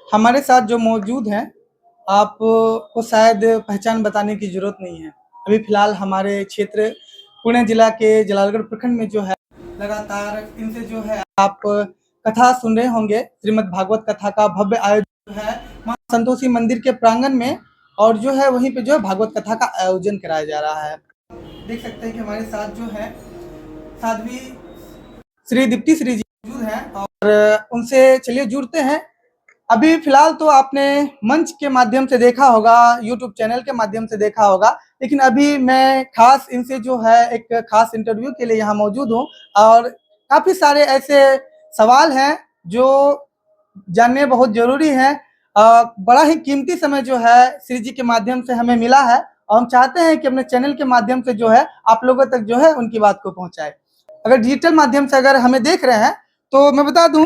हमारे साथ जो मौजूद हैं, आपको शायद पहचान बताने की ज़रूरत नहीं है। अभी फ़िलहाल हमारे क्षेत्र पुणे जिला के जलालगढ़ प्रखंड में जो है, लगातार इनसे जो है आप कथा सुन रहे होंगे। श्रीमद् भागवत कथा का भव्य आयोजन जो है माँ संतोषी मंदिर के प्रांगण में, और जो है वहीं पे जो है भागवत कथा का आयोजन कराया जा रहा है। देख सकते हैं कि हमारे साथ जो है साध्वी श्री दीप्ति श्री जी मौजूद हैं, और उनसे चलिए जुड़ते हैं। अभी फिलहाल तो आपने मंच के माध्यम से देखा होगा, यूट्यूब चैनल के माध्यम से देखा होगा, लेकिन अभी मैं खास इनसे जो है एक खास इंटरव्यू के लिए यहाँ मौजूद हूँ, और काफ़ी सारे ऐसे सवाल हैं जो जानने बहुत ज़रूरी हैं। बड़ा ही कीमती समय जो है श्री जी के माध्यम से हमें मिला है, और हम चाहते हैं कि अपने चैनल के माध्यम से जो है आप लोगों तक जो है उनकी बात को पहुँचाएँ। अगर डिजिटल माध्यम से अगर हमें देख रहे हैं, तो मैं बता दूं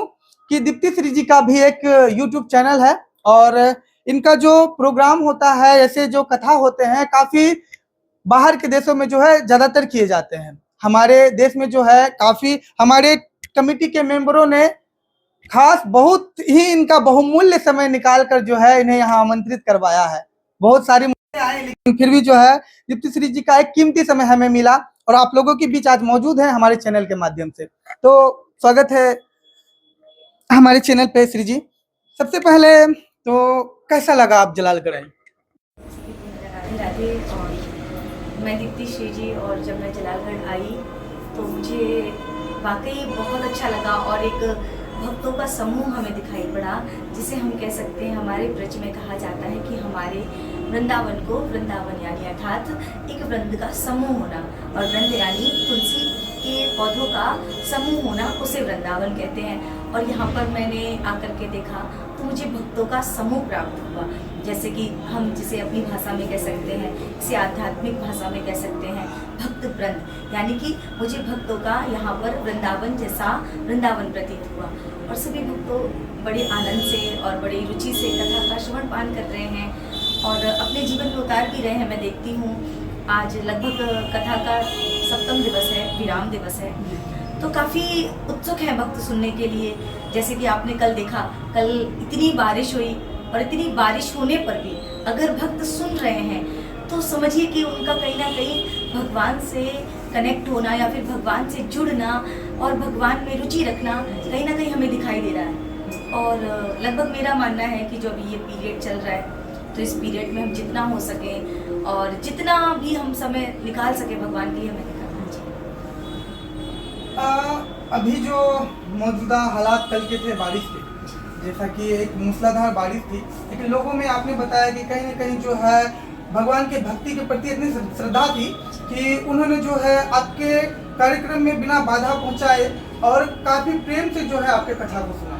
कि दीप्ति श्री जी का भी एक यूट्यूब चैनल है, और इनका जो प्रोग्राम होता है, ऐसे जो कथा होते हैं, काफ़ी बाहर के देशों में जो है ज़्यादातर किए जाते हैं। हमारे देश में जो है काफ़ी हमारे कमिटी के मेंबरों ने खास बहुत ही इनका बहुमूल्य समय निकाल कर जो है इन्हें यहाँ आमंत्रित करवाया है। बहुत सारी मुद्दे आए, लेकिन फिर भी जो है दीप्ति श्री जी का एक कीमती समय हमें मिला, और आप लोगों के बीच आज मौजूद है हमारे चैनल के माध्यम से। तो स्वागत है हमारे चैनल पे श्री जी। सबसे पहले तो कैसा लगा आप जलालगढ़ आए? राधे राधे। और मैं दीप्ति श्री जी, और जब मैं जलालगढ़ आई तो मुझे वाकई बहुत अच्छा लगा, और एक भक्तों का समूह हमें दिखाई पड़ा, जिसे हम कह सकते हैं, हमारे ब्रज में कहा जाता है कि हमारे वृंदावन को, वृंदावन यानी अर्थात एक वृंद का समूह होना, और वृंद यानी तुलसी के पौधों का समूह होना, उसे वृंदावन कहते हैं। और यहाँ पर मैंने आकर के देखा तो मुझे भक्तों का समूह प्राप्त हुआ, जैसे कि हम जिसे अपनी भाषा में कह सकते हैं, इसे आध्यात्मिक भाषा में कह सकते हैं भक्त वृंद, यानी कि मुझे भक्तों का यहाँ पर वृंदावन जैसा वृंदावन प्रतीत हुआ। और सभी भक्तों बड़े आनंद से और बड़ी रुचि से कथा का श्रवण पान कर रहे हैं, और अपने जीवन में उतार भी रहे हैं। मैं देखती हूँ आज लगभग कथा का 7वां दिवस है, विराम दिवस है, तो काफ़ी उत्सुक हैं भक्त सुनने के लिए। जैसे कि आपने कल देखा, कल इतनी बारिश हुई, और इतनी बारिश होने पर भी अगर भक्त सुन रहे हैं तो समझिए कि उनका कहीं ना कहीं भगवान से कनेक्ट होना, या फिर भगवान से जुड़ना और भगवान में रुचि रखना कहीं ना कहीं हमें दिखाई दे रहा है। और लगभग मेरा मानना है कि जो अभी ये पीरियड चल रहा है, तो इस पीरियड में हम जितना हो सके और जितना भी हम समय निकाल सके भगवान के लिए हमें निकालना चाहिए। अभी जो मौजूदा हालात कल के थे बारिश के, जैसा कि एक मूसलाधार बारिश थी, लेकिन लोगों में आपने बताया कि कहीं ना कहीं जो है भगवान के भक्ति के प्रति इतनी श्रद्धा थी कि उन्होंने जो है आपके कार्यक्रम में बिना बाधा पहुंचाए और काफी प्रेम से जो है आपके कथा को सुना।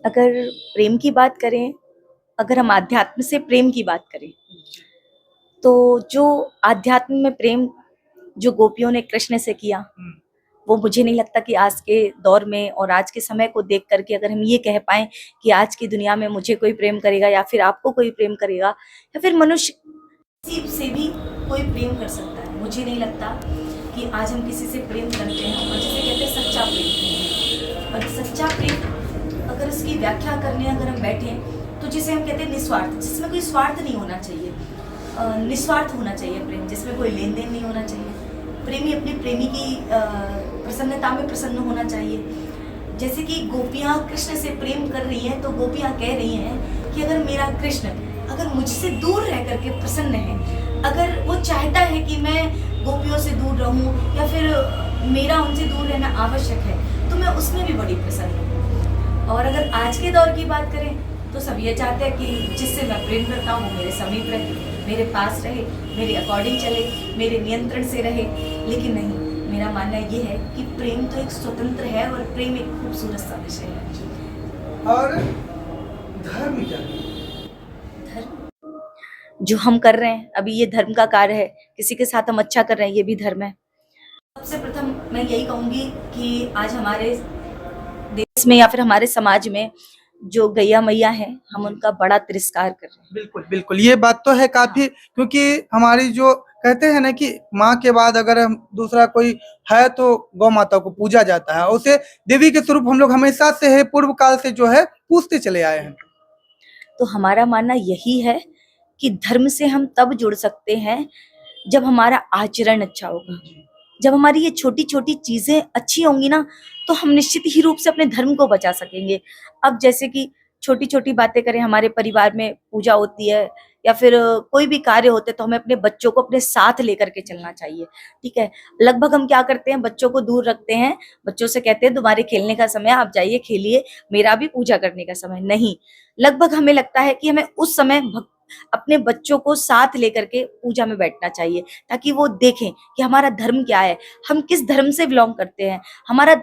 अगर प्रेम की बात करें, अगर हम आध्यात्म से प्रेम की बात करें, तो जो आध्यात्म में प्रेम जो गोपियों ने कृष्ण से किया, वो मुझे नहीं लगता कि आज के दौर में और आज के समय को देख करके अगर हम ये कह पाएं कि आज की दुनिया में मुझे कोई प्रेम करेगा, या फिर आपको कोई प्रेम करेगा, या फिर मनुष्य किसी से भी कोई प्रेम कर सकता है। मुझे नहीं लगता कि आज हम किसी से प्रेम करते हैं, और जिसे कहते हैं सच्चा प्रेम। और सच्चा प्रेम अगर इसकी व्याख्या करने अगर हम बैठे, तो जिसे हम कहते हैं निस्वार्थ, जिसमें कोई स्वार्थ नहीं होना चाहिए, निस्वार्थ होना चाहिए प्रेम, जिसमें कोई लेन देन नहीं होना चाहिए। प्रेमी अपनी प्रेमी की प्रसन्नता में प्रसन्न होना चाहिए। जैसे कि गोपियाँ कृष्ण से प्रेम कर रही हैं, तो गोपियाँ कह रही हैं कि अगर मेरा कृष्ण अगर मुझसे दूर रह करके प्रसन्न है, अगर वो चाहता है कि मैं गोपियों से दूर रहूं, या फिर मेरा उनसे दूर रहना आवश्यक है, तो मैं उसमें भी बड़ी प्रसन्न हूँ। और अगर आज के दौर की बात करें, तो सब ये चाहते हैं कि जिससे मैं प्रेम करता हूँ मेरे समीप रहे, मेरे पास रहे, मेरे अकॉर्डिंग चले, मेरे नियंत्रण से रहे। लेकिन नहीं, मेरा मानना ये है कि प्रेम तो एक स्वतंत्र है, और प्रेम एक खूबसूरत सा विषय है। और धर्म क्या है? धर्म जो हम कर रहे हैं अभी, ये धर्म का कार्य है। किसी के साथ हम अच्छा कर रहे हैं, ये भी धर्म है। सबसे प्रथम मैं यही कहूँगी कि आज हमारे देश में या फिर हमारे समाज में जो गैया मैया है, हम उनका बड़ा तिरस्कार कर रहे हैं। बिल्कुल बिल्कुल, ये बात तो है काफी, क्योंकि हमारी जो कहते हैं ना कि माँ के बाद अगर हम दूसरा कोई है तो गौ माता को पूजा जाता है, उसे देवी के स्वरूप हम लोग हमेशा से है, पूर्व काल से जो है पूछते चले आए हैं। तो हमारा मानना यही है कि धर्म से हम तब जुड़ सकते हैं जब हमारा आचरण अच्छा होगा, जब हमारी ये छोटी छोटी चीजें अच्छी होंगी ना, तो हम निश्चित ही रूप से अपने धर्म को बचा सकेंगे। अब जैसे कि छोटी छोटी बातें करें, हमारे परिवार में पूजा होती है या फिर कोई भी कार्य होते हैं, तो हमें अपने बच्चों को अपने साथ लेकर के चलना चाहिए। ठीक है, लगभग हम क्या करते हैं, बच्चों को दूर रखते हैं, बच्चों से कहते हैं तुम्हारे खेलने का समय, आप जाइए खेलिए, मेरा भी पूजा करने का समय नहीं। लगभग हमें लगता है कि हमें उस समय अपने बच्चों को साथ लेकर के पूजा में बैठना चाहिए, ताकि वो देखें कि हमारा धर्म क्या है, हम किस धर्म से बिलोंग करते हैं, हमारा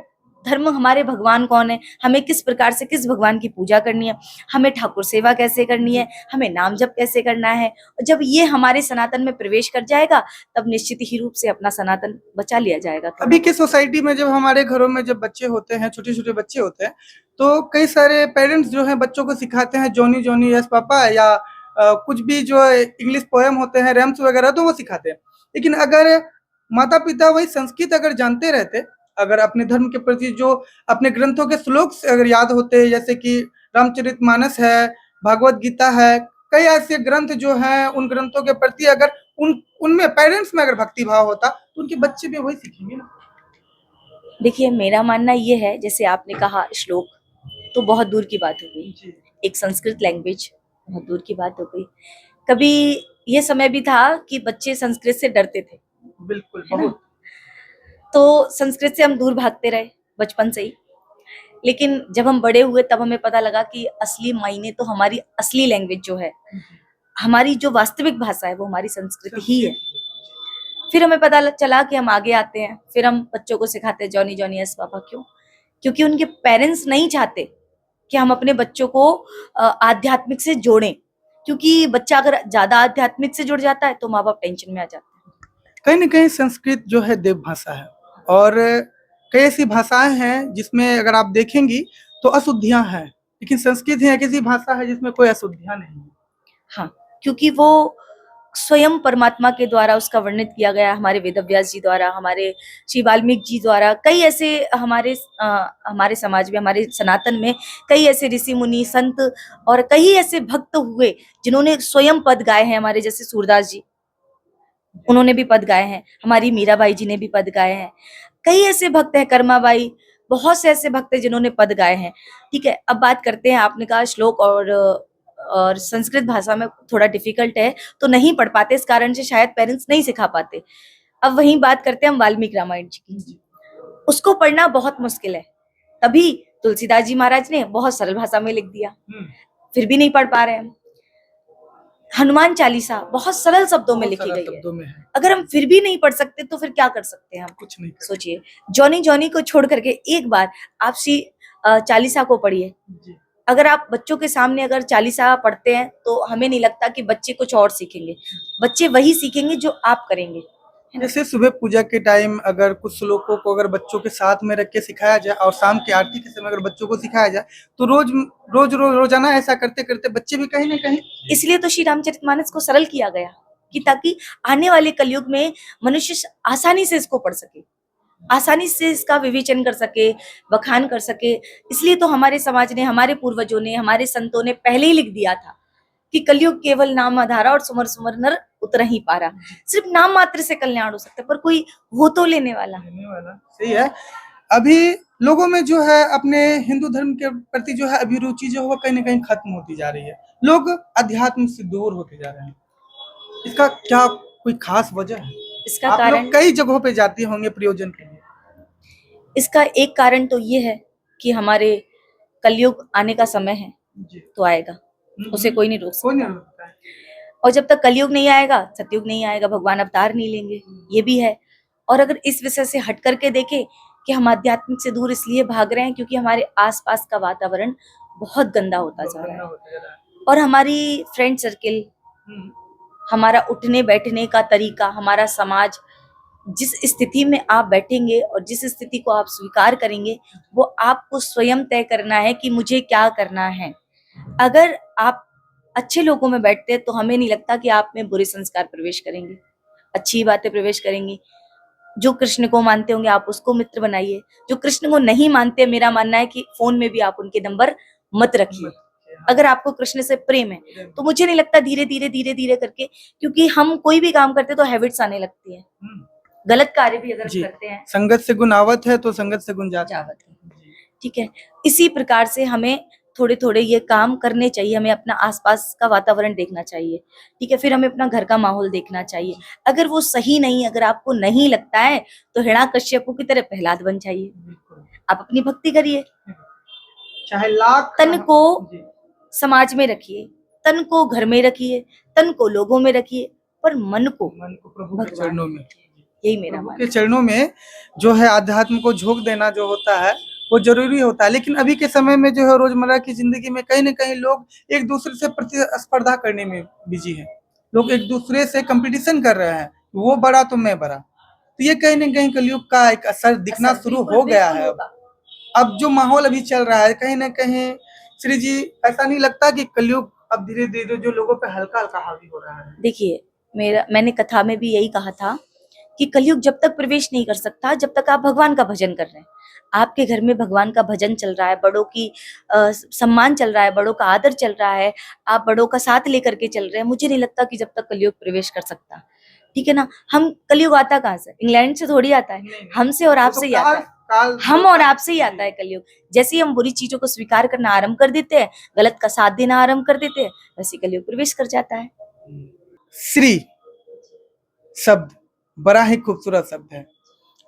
धर्म, हमारे भगवान कौन है, हमें किस प्रकार से किस भगवान की पूजा करनी है, हमें ठाकुर सेवा कैसे करनी है, हमें नाम जप कैसे करना है। और जब ये हमारे सनातन में प्रवेश कर जाएगा, तब निश्चित ही रूप से अपना सनातन बचा लिया जाएगा। अभी की सोसाइटी में जब हमारे घरों में जब बच्चे होते हैं, छोटे छोटे बच्चे होते हैं, तो कई सारे पेरेंट्स जो हैं बच्चों को सिखाते हैं जॉनी जॉनी यस पापा, या कुछ भी जो इंग्लिश पोएम होते हैं, रैम्स वगैरह, तो वो सिखाते हैं। लेकिन अगर माता पिता वही संस्कृत अगर जानते रहते, अगर अपने धर्म के प्रति जो अपने ग्रंथों के श्लोक अगर याद होते, जैसे कि रामचरितमानस है, भागवत गीता है, कई ऐसे ग्रंथ जो हैं, उन ग्रंथों के प्रति अगर उनमें पेरेंट्स में अगर भक्ति भाव होता, तो उनके बच्चे भी वही सीखेंगे ना। देखिए, मेरा मानना ये है, जैसे आपने कहा श्लोक, तो बहुत दूर की बात हो गई, एक संस्कृत लैंग्वेज बहुत दूर की बात हो गई। कभी ये समय भी था कि बच्चे संस्कृत से डरते थे, बिल्कुल, है ना? बहुत। तो संस्कृत से हम दूर भागते रहे बचपन से ही, लेकिन जब हम बड़े हुए तब हमें पता लगा कि असली मायने तो हमारी असली लैंग्वेज जो है, हमारी जो वास्तविक भाषा है, वो हमारी संस्कृत ही है। फिर हमें पता चला कि हम आगे आते हैं, फिर हम बच्चों को सिखाते हैं जॉनी जॉनी यस पापा। क्यों? क्योंकि उनके पेरेंट्स नहीं चाहते कि हम अपने बच्चों को आध्यात्मिक से जोड़ें, क्योंकि बच्चा अगर ज्यादा आध्यात्मिक से जुड़ जाता है तो माँ बाप टेंशन में आ जाते हैं। कहीं न कहीं संस्कृत जो है देव भाषा है, और कई ऐसी भाषाएँ हैं जिसमें अगर आप देखेंगी तो अशुद्धियाँ हैं, लेकिन संस्कृत ही एक ऐसी भाषा है जिसमें कोई अशुद्धियाँ नहीं है। हाँ, क्योंकि वो स्वयं परमात्मा के द्वारा उसका वर्णित किया गया, हमारे वेदव्यास जी द्वारा, हमारे श्री वाल्मीकि जी द्वारा, कई ऐसे हमारे समाज में, हमारे सनातन में कई ऐसे ऋषि मुनि संत और कई ऐसे भक्त हुए जिन्होंने स्वयं पद गाए हैं। हमारे जैसे सूरदास जी, उन्होंने भी पद गाए हैं, हमारी मीराबाई जी ने भी पद गाए हैं, कई ऐसे भक्त हैं, कर्माबाई, बहुत से ऐसे भक्त हैं जिन्होंने पद गाए हैं। ठीक है, अब बात करते हैं, आपने कहा श्लोक और संस्कृत भाषा में थोड़ा डिफिकल्ट है, तो नहीं पढ़ पाते, इस कारण से शायद पेरेंट्स नहीं सिखा पाते। अब वही बात करते हैं हम वाल्मीकि रामायण जी की, उसको पढ़ना बहुत मुश्किल है, तभी तुलसीदास जी महाराज ने बहुत सरल भाषा में लिख दिया, फिर भी नहीं पढ़ पा रहे हम। हनुमान चालीसा बहुत सरल शब्दों में लिखी गई है, अगर हम फिर भी नहीं पढ़ सकते तो फिर क्या कर सकते हैं हम? कुछ नहीं। सोचिए, जॉनी जॉनी को छोड़ करके एक बार आप श्री चालीसा को पढ़िए। अगर आप बच्चों के सामने अगर चालीसा पढ़ते हैं, तो हमें नहीं लगता कि बच्चे कुछ और सीखेंगे, बच्चे वही सीखेंगे जो आप करेंगे। जैसे सुबह पूजा के टाइम अगर कुछ श्लोकों को अगर बच्चों के साथ में रख के सिखाया जाए, और शाम की आरती के समय अगर बच्चों को सिखाया जाए, तो रोजाना ऐसा करते करते बच्चे भी कहीं ना कहीं। इसलिए तो श्री रामचरितमानस को सरल किया गया, कि ताकि आने वाले कलयुग में मनुष्य आसानी से इसको पढ़ सके, आसानी से इसका विवेचन कर सके, बखान कर सके। इसलिए तो हमारे समाज ने, हमारे पूर्वजों ने, हमारे संतों ने पहले ही लिख दिया था कि कलयुग केवल नाम आधारा और सुमर सुमर नर उतर ही पारा। सिर्फ नाम मात्र से कल्याण हो सकता है, पर कोई हो तो लेने वाला। सही है। अभी लोगों में जो है अपने हिंदू धर्म के प्रति जो है अभिरुचि जो है कहीं ना कहीं खत्म होती जा रही है, लोग अध्यात्म से दूर होते जा रहे हैं। इसका क्या कोई खास वजह है? इसका आप कारण, लोग कई जगहों पे जाते होंगे प्रयोजन के लिए। इसका एक कारण तो ये है कि हमारे कलयुग आने का समय है, तो आएगा, उसे कोई नहीं रोक सकता। और जब तक कलयुग नहीं आएगा, सतयुग नहीं आएगा, भगवान अवतार नहीं लेंगे, ये भी है। और अगर इस विषय से हट करके देखें कि हम आध्यात्मिक से दूर इसलिए भाग रहे हैं क्योंकि हमारे आसपास का वातावरण बहुत गंदा होता जा रहा है, और हमारी फ्रेंड सर्किल, हमारा उठने बैठने का तरीका, हमारा समाज, जिस स्थिति में आप बैठेंगे और जिस स्थिति को आप स्वीकार करेंगे, वो आपको स्वयं तय करना है कि मुझे क्या करना है। अगर आप अच्छे लोगों में बैठते हैं, तो हमें नहीं लगता कि आप में बुरे संस्कार प्रवेश करेंगे, अच्छी बातें प्रवेश करेंगी। जो कृष्ण को मानते होंगे, आप उसको मित्र बनाइए। जो कृष्ण को नहीं मानते, मेरा मानना है कि फोन में भी आप उनके नंबर मत रखिए। अगर आपको कृष्ण से प्रेम है तो मुझे नहीं लगता धीरे धीरे करके, क्योंकि हम कोई भी काम करते तो हैबिट्स आने लगती है, गलत कार्य भी अगर हम करते हैं, संगत से गुण आवत है तो संगत से गुण जावत जावत है। ठीक है, इसी प्रकार से हमें थोड़े थोड़े ये काम करने चाहिए, हमें अपना आसपास का वातावरण देखना चाहिए। ठीक है, फिर हमें अपना घर का माहौल देखना चाहिए। अगर वो सही नहीं, अगर आपको नहीं लगता है तो हिरण्यकश्यपु की तरह प्रहलाद बन जाइए, आप अपनी भक्ति करिए। चाहे लाख तन को समाज में रखिए, तन को घर में रखिए, तन को लोगों में रखिए, पर मन को प्रभु के चरणों में, यही मेरा प्रभु मानना के चरणों में जो है आध्यात्म को झोंक देना जो होता है वो जरूरी होता है। लेकिन अभी के समय में जो है रोजमर्रा की जिंदगी में कहीं न कहीं लोग एक दूसरे से प्रतिस्पर्धा करने में बिजी हैं। लोग एक दूसरे से कंपटीशन कर रहे हैं, वो बड़ा तो मैं बड़ा। तो ये कहीं न कहीं कलयुग का एक असर दिखना शुरू हो गया है। अब जो माहौल अभी चल रहा है कहीं न कहीं श्री जी, ऐसा नहीं लगता कि कलयुग अब धीरे-धीरे जो लोगों पे हल्का-हल्का हावी हो रहा है? देखिए, मैंने कथा में भी यही कहा था कि कलयुग जब तक प्रवेश नहीं कर सकता जब तक आप भगवान का भजन कर रहे हैं। आपके घर में भगवान का भजन चल रहा है, बड़ों की सम्मान चल रहा है, बड़ों का आदर चल रहा है, आप बड़ों का साथ लेकर के चल रहे हैं, मुझे नहीं लगता कि जब तक कलयुग प्रवेश कर सकता। ठीक है ना, हम कलयुग आता कहाँ से? इंग्लैंड से थोड़ी आता है, हमसे और आपसे ही आता है। हम और आपसे ही आता है कलयुग। जैसे ही हम बुरी चीजों को स्वीकार करना आरंभ कर देते हैं, गलत का साथ देना आरंभ कर देते हैं, वैसे कलयुग प्रवेश कर जाता है। श्री शब्द बड़ा ही खूबसूरत शब्द है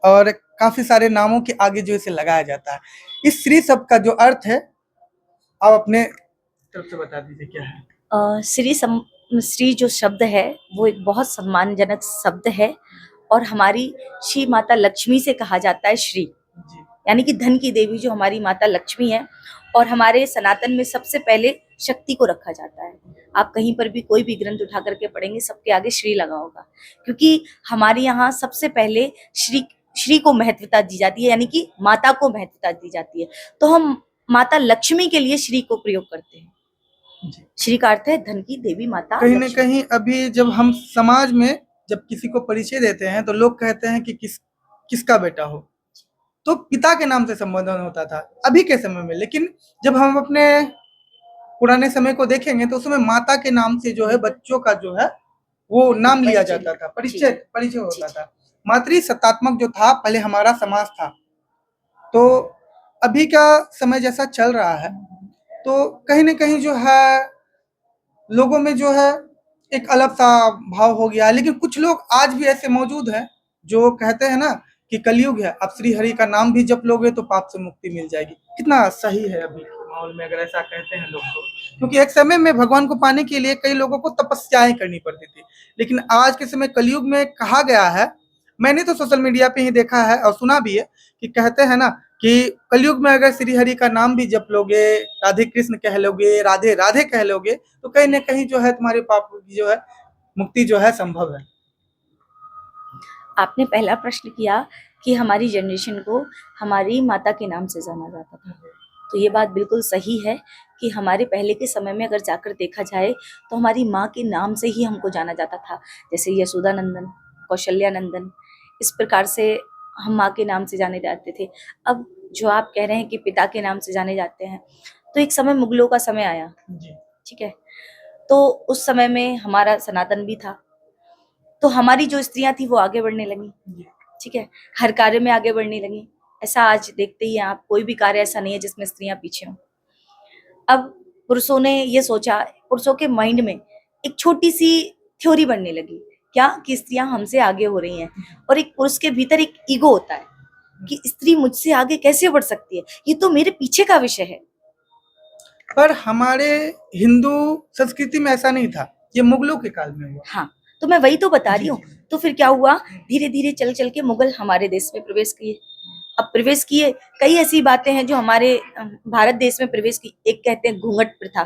और काफी सारे नामों के आगे जो इसे लगाया जाता है। इस श्री शब्द का जो अर्थ है आप अपने तरफ से बता दीजिए क्या है? श्री जो शब्द है वो एक बहुत सम्मानजनक शब्द है और हमारी श्री माता लक्ष्मी से कहा जाता है श्री, यानी कि धन की देवी जो हमारी माता लक्ष्मी है। और हमारे सनातन में सबसे पहले शक्ति को रखा जाता है। आप कहीं पर भी कोई भी ग्रंथ उठा करके पढ़ेंगे सबके आगे श्री लगा होगा, क्योंकि हमारे यहाँ सबसे पहले श्री को महत्वता दी जाती है, यानी कि माता को महत्वता दी जाती है। तो हम माता लक्ष्मी के लिए श्री को प्रयोग करते हैं। श्री का अर्थ है धन की देवी माता। कहीं न कहीं अभी जब हम समाज में जब किसी को परिचय देते हैं तो लोग कहते हैं कि किसका बेटा हो, तो पिता के नाम से संबोधन होता था अभी के समय में। लेकिन जब हम अपने पुराने समय को देखेंगे तो उसमें माता के नाम से जो है बच्चों का जो है वो नाम लिया जाता था, परिचय होता था। मातृ सत्तात्मक जो था पहले हमारा समाज था। तो अभी का समय जैसा चल रहा है तो कहीं न कहीं जो है लोगों में जो है एक अलग सा भाव हो गया है। लेकिन कुछ लोग आज भी ऐसे मौजूद हैं जो कहते हैं ना कि कलयुग है, आप श्री हरि का नाम भी जप लोगे तो पाप से मुक्ति मिल जाएगी। कितना सही है अभी के माहौल में अगर ऐसा कहते हैं लोग तो, क्योंकि एक समय में भगवान को पाने के लिए कई लोगों को तपस्याएं करनी पड़ती थी। लेकिन आज के समय कलयुग में कहा गया है, मैंने तो सोशल मीडिया पे ही देखा है और सुना भी है कि कहते हैं ना कि कलयुग में अगर श्री हरि का नाम भी जप लोगे, राधे कृष्ण कह लोगे, राधे राधे कह लोगे, तो कहीं न कहीं जो है तुम्हारे पाप की जो है मुक्ति जो है संभव है। आपने पहला प्रश्न किया कि हमारी जनरेशन को हमारी माता के नाम से जाना जाता था, तो ये बात बिल्कुल सही है कि हमारे पहले के समय में अगर जाकर देखा जाए तो हमारी माँ के नाम से ही हमको जाना जाता था। जैसे यशोदा नंदन, कौशल्या नंदन, इस प्रकार से हम माँ के नाम से जाने जाते थे। अब जो आप कह रहे हैं कि पिता के नाम से जाने जाते हैं, तो एक समय मुगलों का समय आया, ठीक है, तो उस समय में हमारा सनातन भी था, तो हमारी जो स्त्रियां थी वो आगे बढ़ने लगी, ठीक है, हर कार्य में आगे बढ़ने लगी। ऐसा आज देखते ही आप, कोई भी कार्य ऐसा नहीं है जिसमें स्त्रियां पीछे हों। अब पुरुषों ने ये सोचा, पुरुषों के माइंड में एक छोटी सी थ्योरी बनने लगी, क्या कि स्त्रियां हमसे आगे हो रही हैं, और एक पुरुष के भीतर एक ईगो होता है कि स्त्री मुझसे आगे कैसे बढ़ सकती है, ये तो मेरे पीछे का विषय है। पर हमारे हिंदू संस्कृति में ऐसा नहीं था, ये मुगलों के काल में हुआ। हाँ, तो मैं वही तो बता रही हूँ। तो फिर क्या हुआ, धीरे धीरे चल चल के मुगल हमारे देश में प्रवेश किए। अब प्रवेश किए, कई ऐसी बातें हैं जो हमारे भारत देश में प्रवेश की। एक कहते हैं घूंघट प्रथा,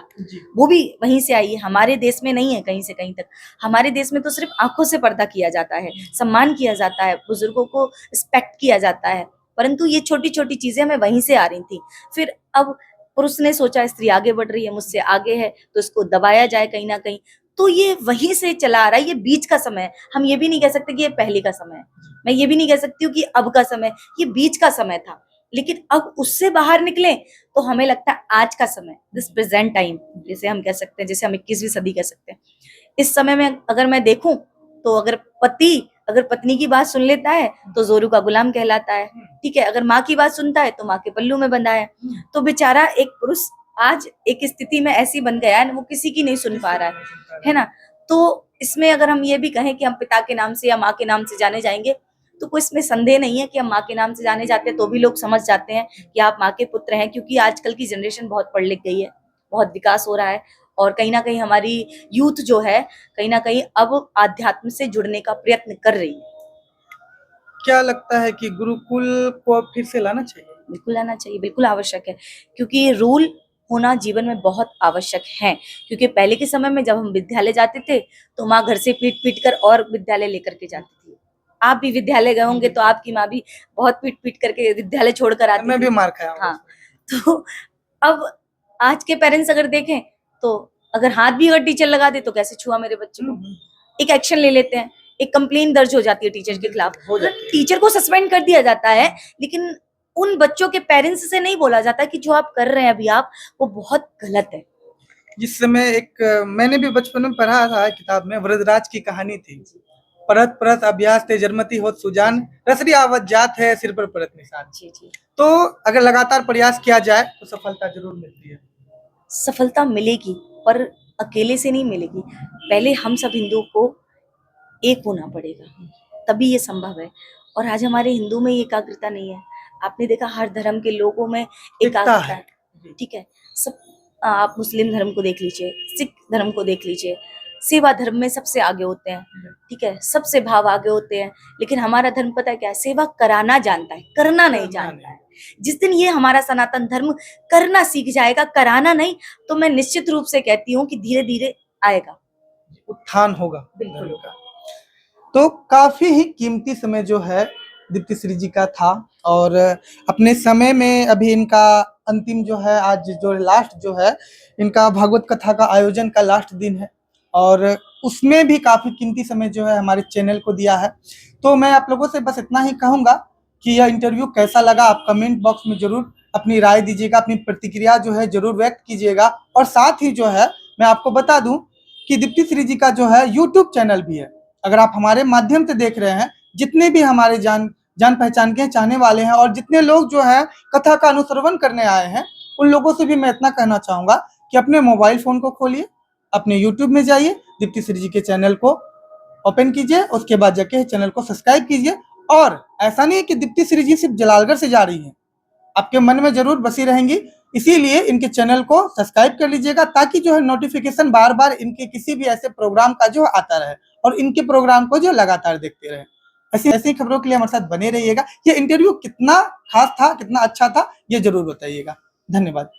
वो भी वहीं से आई है, हमारे देश में नहीं है कहीं से कहीं तक। हमारे देश में तो सिर्फ आंखों से पर्दा किया जाता है, सम्मान किया जाता है, बुजुर्गों को रिस्पेक्ट किया जाता है, परंतु ये छोटी छोटी चीजें हमें वहीं से आ रही थी। फिर अब पुरुष ने सोचा स्त्री आगे बढ़ रही है, मुझसे आगे है, तो इसको दबाया जाए कहीं ना कहीं। तो ये वहीं से चला आ रहा है, ये बीच का समय है। हम ये भी नहीं कह सकते कि ये पहले का समय है, मैं ये भी नहीं कह सकती हूँ कि अब का समय, ये बीच का समय था। लेकिन अब उससे बाहर निकले तो हमें लगता है आज का समय, दिस प्रेजेंट टाइम, जैसे हम कह सकते हैं, जैसे हम 21वीं सदी कह सकते हैं, इस समय में अगर मैं देखूं तो अगर पत्नी की बात सुन लेता है तो जोरू का गुलाम कहलाता है, ठीक है। अगर माँ की बात सुनता है तो माँ के पल्लू में बंधा है। तो बेचारा एक पुरुष आज एक स्थिति में ऐसी बन गया है, वो किसी की नहीं सुन पा रहा है ना। तो इसमें अगर हम ये भी कहें कि हम पिता के नाम से या माँ के नाम से जाने जाएंगे, तो कोई इसमें संदेह नहीं है कि हम माँ के नाम से जाने जाते हैं तो भी लोग समझ जाते हैं कि आप माँ के पुत्र हैं, क्योंकि आजकल की जनरेशन बहुत पढ़ लिख गई है, बहुत विकास हो रहा है, और कहीं ना कहीं हमारी यूथ जो है कहीं ना कहीं अब आध्यात्म से जुड़ने का प्रयत्न कर रही है। क्या लगता है कि गुरुकुल को अब फिर से लाना चाहिए? बिल्कुल आना चाहिए, बिल्कुल आवश्यक है, क्योंकि रूल होना जीवन में बहुत आवश्यक है। क्योंकि पहले के समय में जब हम विद्यालय जाते थे तो माँ घर से पीट पीट कर और विद्यालय लेकर के जाती थी। आप भी विद्यालय गए होंगे तो आपकी माँ भी बहुत पीट पीट करके विद्यालय छोड़कर आती मैं थी। भी मार खाया हूँ। हाँ, तो अब आज के पेरेंट्स अगर देखें तो अगर हाथ भी अगर टीचर लगा दे तो कैसे छुआ मेरे बच्चे को, एक एक्शन ले लेते हैं, एक कंप्लेन दर्ज हो जाती है टीचर के खिलाफ, टीचर को सस्पेंड कर दिया जाता है, लेकिन उन बच्चों के पेरेंट्स से नहीं बोला जाता कि जो आप कर रहे हैं अभी आप, वो बहुत गलत है। जिस समय मैंने भी बचपन में पढ़ा था किताब में, वरदराज की कहानी थी। परत परत अभ्यास थे जरमती होत सुजान, रसरी आवत जात है सिर पर परत निशान। जी जी, तो अगर लगातार प्रयास किया जाए तो सफलता जरूर मिलती है। सफलता मिलेगी पर अकेले से नहीं मिलेगी, पहले हम सब हिंदुओं को एक होना पड़ेगा, तभी ये संभव है। और आज हमारे हिंदू में ये एकाग्रता नहीं है। आपने देखा हर धर्म के लोगों में एकाग्रता है, ठीक है। सब आप मुस्लिम धर्म को देख लीजिए, सिख धर्म को देख लीजिए, सेवा धर्म में सबसे आगे होते हैं, ठीक है, सबसे भाव आगे होते हैं। लेकिन हमारा धर्म पता है क्या है, सेवा कराना जानता है, करना नहीं जानता है। जिस दिन ये हमारा सनातन धर्म करना सीख जाएगा, कराना नहीं, तो मैं निश्चित रूप से कहती हूँ कि धीरे धीरे आएगा, उत्थान होगा। बिल्कुल। तो काफी ही कीमती समय जो है दीप्ति श्री जी का था, और अपने समय में अभी इनका अंतिम जो है, आज जो लास्ट जो है इनका भागवत कथा का आयोजन का लास्ट दिन है, और उसमें भी काफी कीमती समय जो है हमारे चैनल को दिया है। तो मैं आप लोगों से बस इतना ही कहूंगा कि यह इंटरव्यू कैसा लगा, आप कमेंट बॉक्स में जरूर अपनी राय दीजिएगा, अपनी प्रतिक्रिया जो है जरूर व्यक्त कीजिएगा। और साथ ही जो है मैं आपको बता दूं कि दीप्ति श्री जी का जो है यूट्यूब चैनल भी है। अगर आप हमारे माध्यम से देख रहे हैं, जितने भी हमारे जान पहचान के चाहने वाले हैं और जितने लोग जो है कथा का अनुश्रवण करने आए हैं, उन लोगों से भी मैं इतना कहना चाहूंगा कि अपने मोबाइल फोन को खोलिए, अपने यूट्यूब में जाइए, दीप्ति श्री जी के चैनल को ओपन कीजिए, उसके बाद जाके चैनल को सब्सक्राइब कीजिए। और ऐसा नहीं है कि दीप्ति श्री जी सिर्फ जलालगढ़ से जा रही है, आपके मन में जरूर बसी रहेंगी, इसीलिए इनके चैनल को सब्सक्राइब कर लीजिएगा, ताकि जो है नोटिफिकेशन बार बार इनके किसी भी ऐसे प्रोग्राम का जो आता रहे और इनके प्रोग्राम को जो लगातार देखते रहे। ऐसी ऐसी खबरों के लिए हमारे साथ बने रहिएगा। ये इंटरव्यू कितना खास था, कितना अच्छा था, ये जरूर बताइएगा। धन्यवाद।